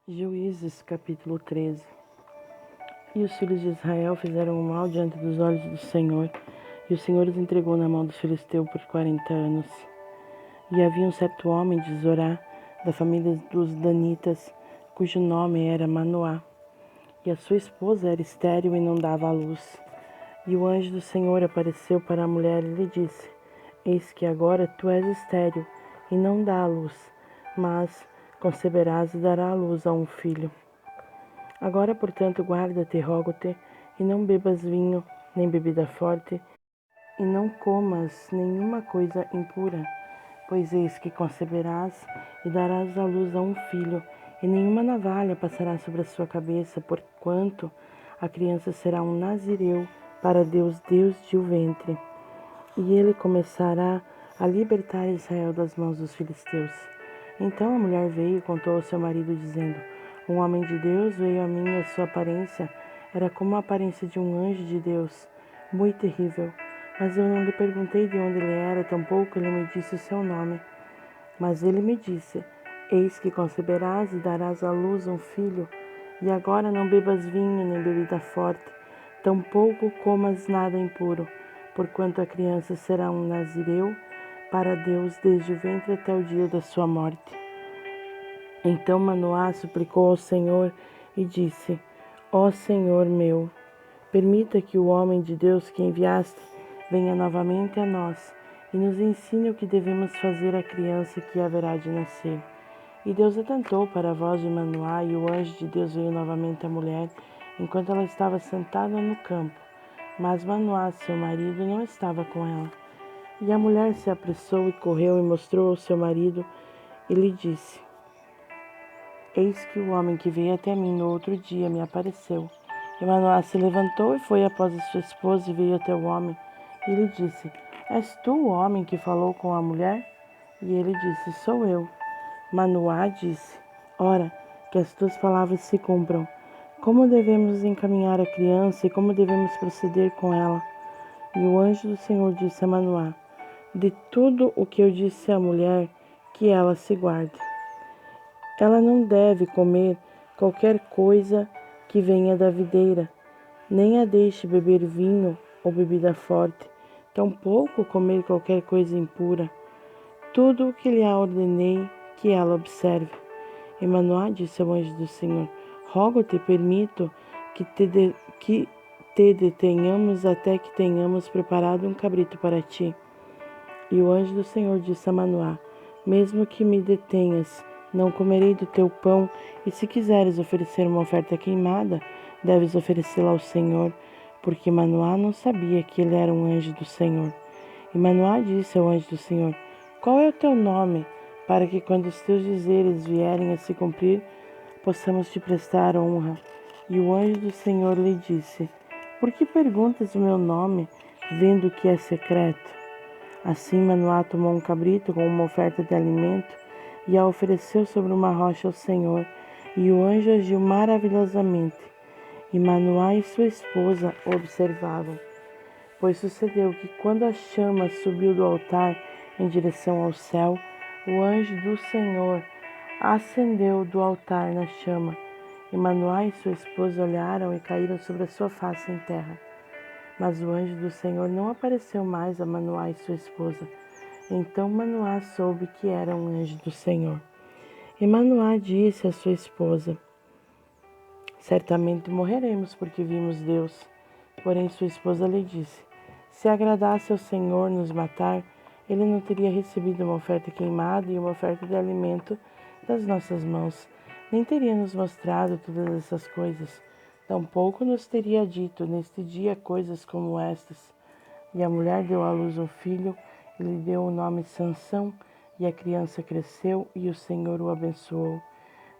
Juízes, capítulo 13. E os filhos de Israel fizeram o mal diante dos olhos do Senhor, e o Senhor os entregou na mão dos filisteus por 40 anos. E havia um certo homem de Zorá, da família dos Danitas, cujo nome era Manoá, e a sua esposa era estéril e não dava à luz. E o anjo do Senhor apareceu para a mulher e lhe disse: Eis que agora tu és estéril e não dá à luz, mas conceberás e dará à luz a um filho. Agora, portanto, guarda-te, rogo-te, e não bebas vinho, nem bebida forte, e não comas nenhuma coisa impura, pois eis que conceberás e darás à luz a um filho, e nenhuma navalha passará sobre a sua cabeça, porquanto a criança será um nazireu para Deus, Deus de o ventre. E ele começará a libertar Israel das mãos dos filisteus. Então a mulher veio e contou ao seu marido, dizendo: Um homem de Deus veio a mim, e a sua aparência era como a aparência de um anjo de Deus, muito terrível. Mas eu não lhe perguntei de onde ele era, tampouco ele me disse o seu nome. Mas ele me disse: Eis que conceberás e darás à luz um filho, e agora não bebas vinho nem bebida forte, tampouco comas nada impuro, porquanto a criança será um nazireu para Deus desde o ventre até o dia da sua morte. Então Manoá suplicou ao Senhor e disse: Ó Senhor meu, permita que o homem de Deus que enviaste venha novamente a nós e nos ensine o que devemos fazer à criança que haverá de nascer. E Deus atentou para a voz de Manoá, e o anjo de Deus veio novamente à mulher, enquanto ela estava sentada no campo. Mas Manoá, seu marido, não estava com ela. E a mulher se apressou e correu e mostrou ao seu marido e lhe disse: Eis que o homem que veio até mim no outro dia me apareceu. E Manoá se levantou e foi após a sua esposa e veio até o homem e lhe disse: És tu o homem que falou com a mulher? E ele disse: Sou eu. Manoá disse: Ora, que as tuas palavras se cumpram. Como devemos encaminhar a criança e como devemos proceder com ela? E o anjo do Senhor disse a Manoá: De tudo o que eu disse à mulher, que ela se guarde. Ela não deve comer qualquer coisa que venha da videira, nem a deixe beber vinho ou bebida forte, tampouco comer qualquer coisa impura. Tudo o que lhe ordenei que ela observe. E Manoá disse ao anjo do Senhor: Rogo-te, permito que te detenhamos até que tenhamos preparado um cabrito para ti. E o anjo do Senhor disse a Manoá: Mesmo que me detenhas, não comerei do teu pão, e se quiseres oferecer uma oferta queimada, deves oferecê-la ao Senhor, porque Manoá não sabia que ele era um anjo do Senhor. E Manoá disse ao anjo do Senhor: Qual é o teu nome, para que quando os teus dizeres vierem a se cumprir, possamos te prestar honra? E o anjo do Senhor lhe disse: Por que perguntas o meu nome, vendo que é secreto? Assim Manoá tomou um cabrito com uma oferta de alimento e a ofereceu sobre uma rocha ao Senhor, e o anjo agiu maravilhosamente. E Manoá e sua esposa observavam. Pois sucedeu que, quando a chama subiu do altar em direção ao céu, o anjo do Senhor ascendeu do altar na chama. E Manoá e sua esposa olharam e caíram sobre a sua face em terra. Mas o anjo do Senhor não apareceu mais a Manoá e sua esposa. Então Manoá soube que era um anjo do Senhor. E Manoá disse à sua esposa: Certamente morreremos, porque vimos Deus. Porém sua esposa lhe disse: Se agradasse ao Senhor nos matar, ele não teria recebido uma oferta queimada e uma oferta de alimento das nossas mãos, nem teria nos mostrado todas essas coisas. Tampouco nos teria dito neste dia coisas como estas. E a mulher deu à luz um filho, e lhe deu o nome Sansão, e a criança cresceu, e o Senhor o abençoou.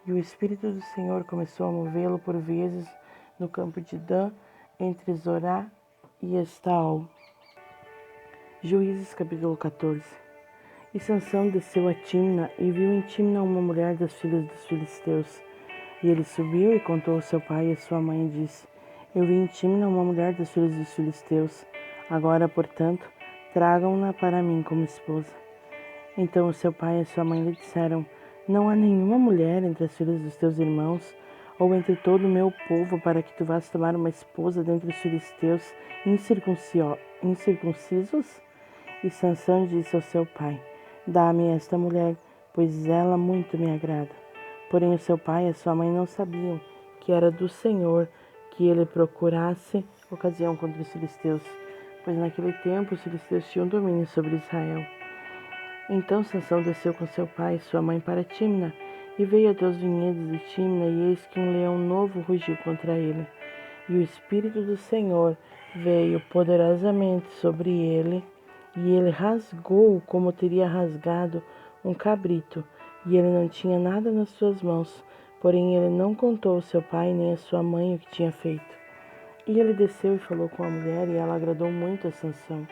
E o Espírito do Senhor começou a movê-lo por vezes no campo de Dan, entre Zorá e Estaol. Juízes capítulo 14. E Sansão desceu a Timna e viu em Timna uma mulher das filhas dos filisteus. E ele subiu e contou ao seu pai e à sua mãe e disse: Eu vi em Timna uma mulher das filhas dos filisteus. Agora, portanto, tragam-na para mim como esposa. Então o seu pai e a sua mãe lhe disseram: Não há nenhuma mulher entre as filhas dos teus irmãos, ou entre todo o meu povo, para que tu vás tomar uma esposa dentre os filisteus incircuncisos? E Sansão disse ao seu pai: Dá-me esta mulher, pois ela muito me agrada. Porém o seu pai e a sua mãe não sabiam que era do Senhor que ele procurasse ocasião contra os filisteus, pois naquele tempo os filisteus tinham domínio sobre Israel. Então Sansão desceu com seu pai e sua mãe para Tímna, e veio até os vinhedos de Tímna, e eis que um leão novo rugiu contra ele. E o Espírito do Senhor veio poderosamente sobre ele, e ele rasgou como teria rasgado um cabrito, e ele não tinha nada nas suas mãos, porém ele não contou ao seu pai nem à sua mãe o que tinha feito. E ele desceu e falou com a mulher, e ela agradou muito a Sansão.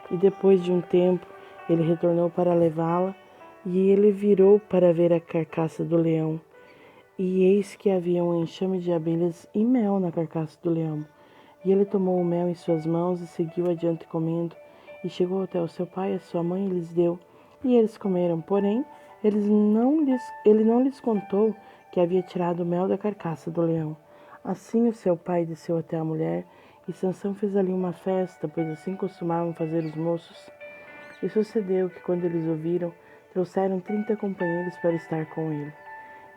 E depois de um tempo, ele retornou para levá-la, e ele virou para ver a carcaça do leão. E eis que havia um enxame de abelhas e mel na carcaça do leão. E ele tomou o mel em suas mãos e seguiu adiante comendo. E chegou até o seu pai e a sua mãe e lhes deu. E eles comeram, porém, ele não lhes contou que havia tirado o mel da carcaça do leão. Assim o seu pai desceu até a mulher, e Sansão fez ali uma festa, pois assim costumavam fazer os moços. E sucedeu que, quando eles ouviram, trouxeram 30 companheiros para estar com ele.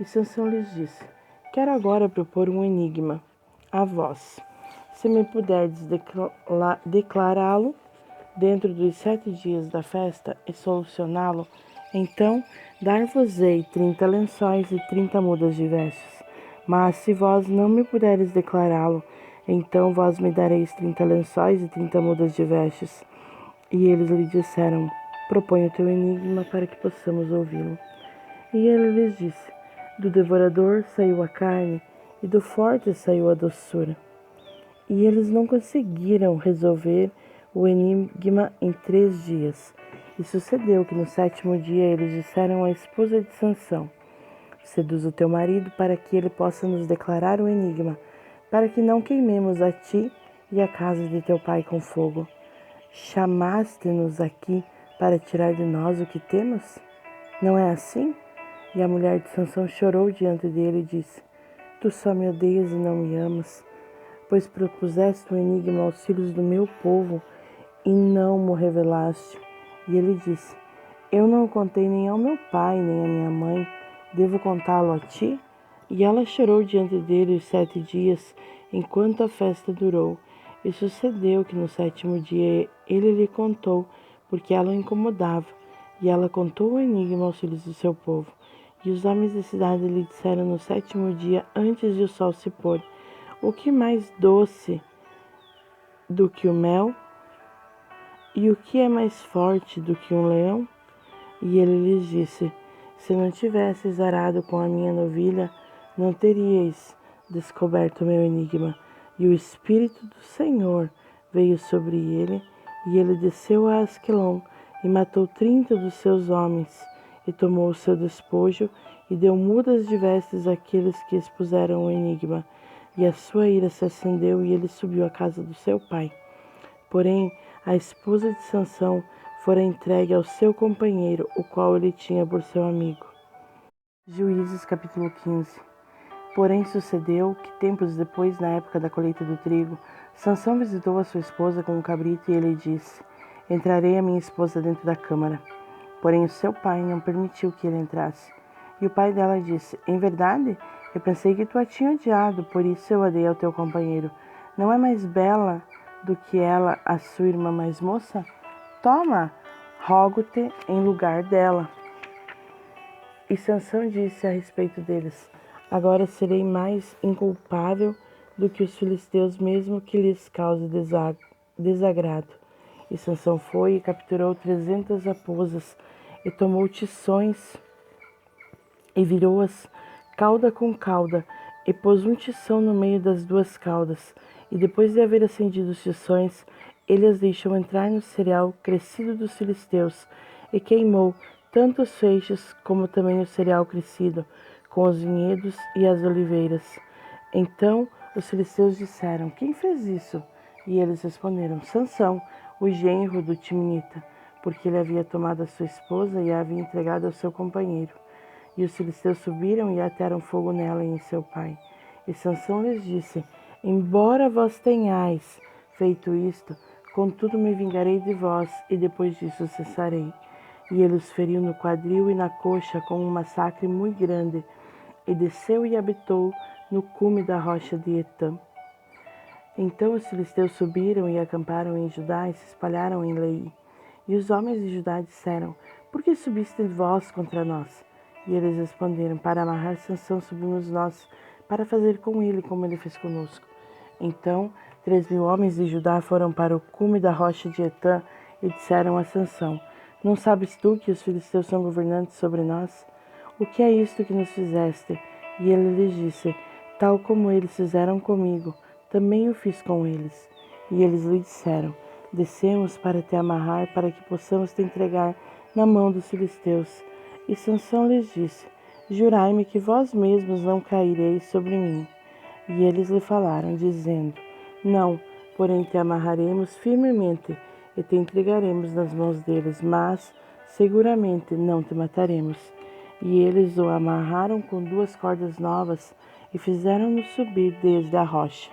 E Sansão lhes disse: Quero agora propor um enigma a vós. Se me puderdes declará-lo dentro dos 7 dias da festa e solucioná-lo, então dar-vos-ei 30 lençóis e 30 mudas de vestes. Mas se vós não me puderes declará-lo, então vós me dareis 30 lençóis e 30 mudas de vestes. E eles lhe disseram: Propõe o teu enigma para que possamos ouvi-lo. E ele lhes disse: Do devorador saiu a carne, e do forte saiu a doçura. E eles não conseguiram resolver o enigma em 3 dias. E sucedeu que no 7º dia eles disseram à esposa de Sansão: Seduz o teu marido para que ele possa nos declarar o enigma, para que não queimemos a ti e a casa de teu pai com fogo. Chamaste-nos aqui para tirar de nós o que temos? Não é assim? E a mulher de Sansão chorou diante dele e disse: Tu só me odeias e não me amas, pois propuseste um enigma aos filhos do meu povo e não mo revelaste. E ele disse: Eu não o contei nem ao meu pai, nem à minha mãe. Devo contá-lo a ti? E ela chorou diante dele os 7 dias, enquanto a festa durou. E sucedeu que no 7º dia ele lhe contou, porque ela o incomodava. E ela contou o enigma aos filhos do seu povo. E os homens da cidade lhe disseram no 7º dia, antes de o sol se pôr: O que mais doce do que o mel? E o que é mais forte do que um leão? E ele lhes disse: Se não tivesses arado com a minha novilha, não teríeis descoberto o meu enigma. E o Espírito do Senhor veio sobre ele, e ele desceu a Asquelon, e matou 30 dos seus homens, e tomou o seu despojo, e deu mudas de vestes àqueles que expuseram o enigma. E a sua ira se acendeu, e ele subiu à casa do seu pai. Porém, a esposa de Sansão fora entregue ao seu companheiro, o qual ele tinha por seu amigo. Juízes capítulo 15. Porém sucedeu que tempos depois, na época da colheita do trigo, Sansão visitou a sua esposa com um cabrito, e ele disse: Entrarei a minha esposa dentro da câmara. Porém o seu pai não permitiu que ele entrasse. E o pai dela disse: Em verdade, eu pensei que tu a tinha odiado, por isso eu a dei ao teu companheiro. Não é mais bela do que ela, a sua irmã mais moça? Toma, rogo-te em lugar dela. E Sansão disse a respeito deles: Agora serei mais inculpável do que os filisteus, mesmo que lhes cause desagrado. E Sansão foi e capturou 300 raposas, e tomou tições, e virou-as cauda com cauda, e pôs um tição no meio das 2 caudas. E depois de haver acendido os tições, ele as deixou entrar no cereal crescido dos filisteus, e queimou tanto os feixes como também o cereal crescido, com os vinhedos e as oliveiras. Então os filisteus disseram: Quem fez isso? E eles responderam: Sansão, o genro do Timnita, porque ele havia tomado a sua esposa e a havia entregado ao seu companheiro. E os filisteus subiram e atearam fogo nela e em seu pai. E Sansão lhes disse: embora vós tenhais feito isto, contudo me vingarei de vós, e depois disso cessarei. E ele os feriu no quadril e na coxa com um massacre muito grande, e desceu e habitou no cume da rocha de Etã. Então os filisteus subiram e acamparam em Judá e se espalharam em Lei. E os homens de Judá disseram: por que subistes vós contra nós? E eles responderam: para amarrar Sansão subimos nós, para fazer com ele como ele fez conosco. Então 3.000 homens de Judá foram para o cume da rocha de Etã e disseram a Sansão: não sabes tu que os filisteus são governantes sobre nós? O que é isto que nos fizeste? E ele lhes disse: tal como eles fizeram comigo, também o fiz com eles. E eles lhe disseram: descemos para te amarrar, para que possamos te entregar na mão dos filisteus. E Sansão lhes disse: jurai-me que vós mesmos não caireis sobre mim. E eles lhe falaram, dizendo: não, porém te amarraremos firmemente e te entregaremos nas mãos deles, mas seguramente não te mataremos. E eles o amarraram com 2 cordas novas e fizeram-no subir desde a rocha.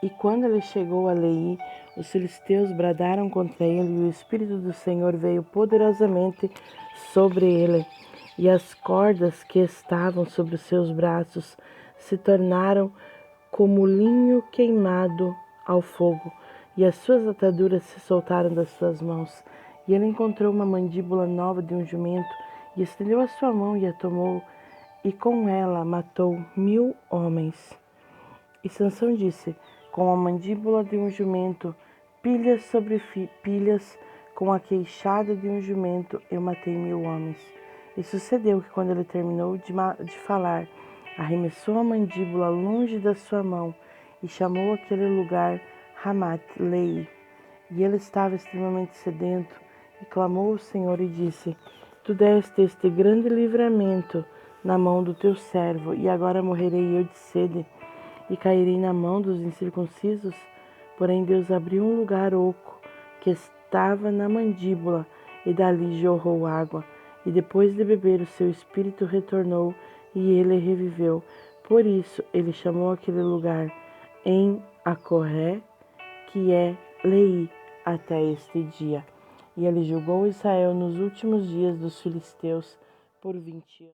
E quando ele chegou a Lei, os filisteus bradaram contra ele, e o Espírito do Senhor veio poderosamente sobre ele, e as cordas que estavam sobre os seus braços se tornaram como linho queimado ao fogo, e as suas ataduras se soltaram das suas mãos. E ele encontrou uma mandíbula nova de um jumento, e estendeu a sua mão e a tomou, e com ela matou 1.000 homens. E Sansão disse: com a mandíbula de um jumento, pilhas sobre pilhas, com a queixada de um jumento, eu matei 1.000 homens. E sucedeu que, quando ele terminou de falar, arremessou a mandíbula longe da sua mão e chamou aquele lugar Ramat-Lei. E ele estava extremamente sedento e clamou ao Senhor e disse: tu deste este grande livramento na mão do teu servo, e agora morrerei eu de sede e cairei na mão dos incircuncisos? Porém Deus abriu um lugar oco que estava na mandíbula, e dali jorrou água. E depois de beber, o seu espírito retornou, e ele reviveu. Por isso ele chamou aquele lugar em Acorré, que é Lei, até este dia. E ele julgou Israel nos últimos dias dos filisteus por 20 anos.